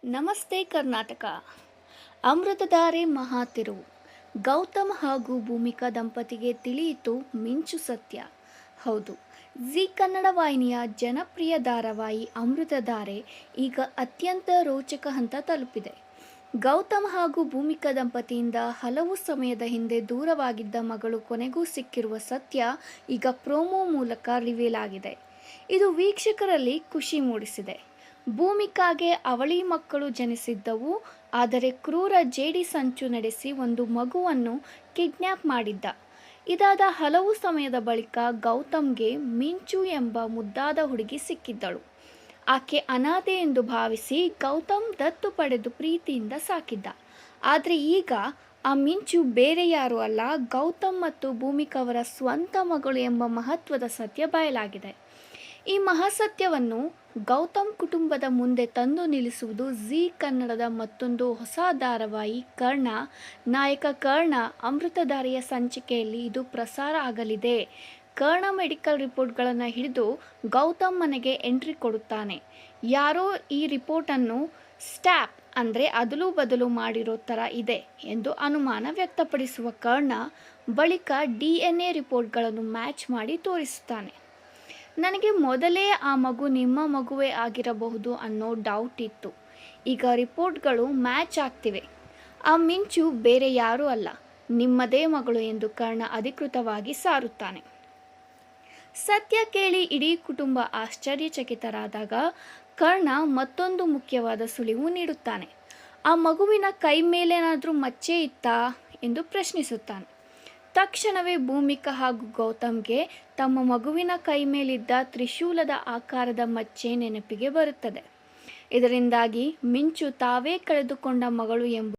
ನಮಸ್ತೆ ಕರ್ನಾಟಕ. ಅಮೃತಧಾರೆ ಮಹಾತಿರುವು. ಗೌತಮ್ ಹಾಗೂ ಭೂಮಿಕಾ ದಂಪತಿಗೆ ತಿಳಿಯಿತು ಮಿಂಚು ಸತ್ಯ. ಹೌದು, ಜಿ ಕನ್ನಡ ವಾಹಿನಿಯ ಜನಪ್ರಿಯ ಧಾರಾವಾಹಿ ಅಮೃತಧಾರೆ ಈಗ ಅತ್ಯಂತ ರೋಚಕ ಹಂತ ತಲುಪಿದೆ. ಗೌತಮ್ ಹಾಗೂ ಭೂಮಿಕಾ ದಂಪತಿಯಿಂದ ಹಲವು ಸಮಯದ ಹಿಂದೆ ದೂರವಾಗಿದ್ದ ಮಗಳು ಕೊನೆಗೂ ಸಿಕ್ಕಿರುವ ಸತ್ಯ ಈಗ ಪ್ರೋಮೋ ಮೂಲಕ ರಿವೀಲ್ ಆಗಿದೆ. ಇದು ವೀಕ್ಷಕರಲ್ಲಿ ಖುಷಿ ಮೂಡಿಸಿದೆ. ಭೂಮಿಕಾಗೆ ಅವಳಿ ಮಕ್ಕಳು ಜನಿಸಿದ್ದವು. ಆದರೆ ಕ್ರೂರ ಜೇಡಿ ಸಂಚು ನಡೆಸಿ ಒಂದು ಮಗುವನ್ನು ಕಿಡ್ನ್ಯಾಪ್ ಮಾಡಿದ್ದ. ಇದಾದ ಹಲವು ಸಮಯದ ಬಳಿಕ ಗೌತಮ್ಗೆ ಮಿಂಚು ಎಂಬ ಮುದ್ದಾದ ಹುಡುಗಿ ಸಿಕ್ಕಿದ್ದಳು. ಆಕೆ ಅನಾಥೆ ಎಂದು ಭಾವಿಸಿ ಗೌತಮ್ ದತ್ತು ಪಡೆದು ಪ್ರೀತಿಯಿಂದ ಸಾಕಿದ್ದ. ಆದರೆ ಈಗ ಆ ಮಿಂಚು ಬೇರೆ ಯಾರೂ ಅಲ್ಲ, ಗೌತಮ್ ಮತ್ತು ಭೂಮಿಕಾ ಅವರ ಸ್ವಂತ ಮಗಳು ಎಂಬ ಮಹತ್ವದ ಸತ್ಯ ಬಯಲಾಗಿದೆ. ಈ ಮಹಾಸತ್ಯವನ್ನು ಗೌತಮ್ ಕುಟುಂಬದ ಮುಂದೆ ತಂದು ನಿಲ್ಲಿಸುವುದು ಜಿ ಕನ್ನಡದ ಮತ್ತೊಂದು ಹೊಸ ಧಾರಾವಾಹಿ ಕರ್ಣ. ನಾಯಕ ಕರ್ಣ ಅಮೃತಧಾರೆಯ ಸಂಚಿಕೆಯಲ್ಲಿ ಇದು ಪ್ರಸಾರ ಆಗಲಿದೆ. ಕರ್ಣ ಮೆಡಿಕಲ್ ರಿಪೋರ್ಟ್ಗಳನ್ನು ಹಿಡಿದು ಗೌತಮ್ ಮನೆಗೆ ಎಂಟ್ರಿ ಕೊಡುತ್ತಾನೆ. ಯಾರೋ ಈ ರಿಪೋರ್ಟನ್ನು ಸ್ಟ್ಯಾಪ್ ಅಂದರೆ ಅದಲು ಬದಲು ಮಾಡಿರೋ ಥರ ಇದೆ ಎಂದು ಅನುಮಾನ ವ್ಯಕ್ತಪಡಿಸುವ ಕರ್ಣ ಬಳಿಕ DNA ರಿಪೋರ್ಟ್ಗಳನ್ನು ಮ್ಯಾಚ್ ಮಾಡಿ ತೋರಿಸುತ್ತಾನೆ. ನನಗೆ ಮೊದಲೇ ಆ ಮಗು ನಿಮ್ಮ ಮಗುವೇ ಆಗಿರಬಹುದು ಅನ್ನೋ ಡೌಟ್ ಇತ್ತು. ಈಗ ರಿಪೋರ್ಟ್ಗಳು ಮ್ಯಾಚ್ ಆಗ್ತಿವೆ. ಆ ಮಿಂಚು ಬೇರೆ ಯಾರೂ ಅಲ್ಲ, ನಿಮ್ಮದೇ ಮಗಳು ಎಂದು ಕರ್ಣ ಅಧಿಕೃತವಾಗಿ ಸಾರುತ್ತಾನೆ. ಸತ್ಯ ಕೇಳಿ ಇಡೀ ಕುಟುಂಬ ಆಶ್ಚರ್ಯಚಕಿತರಾದಾಗ ಕರ್ಣ ಮತ್ತೊಂದು ಮುಖ್ಯವಾದ ಸುಳಿವು ನೀಡುತ್ತಾನೆ. ಆ ಮಗುವಿನ ಕೈ ಮೇಲೇನಾದರೂ ಮಚ್ಚೆ ಇತ್ತಾ ಎಂದು ಪ್ರಶ್ನಿಸುತ್ತಾನೆ. ತಕ್ಷಣವೇ ಭೂಮಿಕಾ ಹಾಗೂ ಗೌತಮ್ಗೆ ತಮ್ಮ ಮಗುವಿನ ಕೈ ಮೇಲಿದ್ದ ತ್ರಿಶೂಲದ ಆಕಾರದ ಮಚ್ಚೆ ನೆನಪಿಗೆ ಬರುತ್ತದೆ. ಇದರಿಂದಾಗಿ ಮಿಂಚು ತಾವೇ ಕಳೆದುಕೊಂಡ ಮಗಳು ಎಂಬ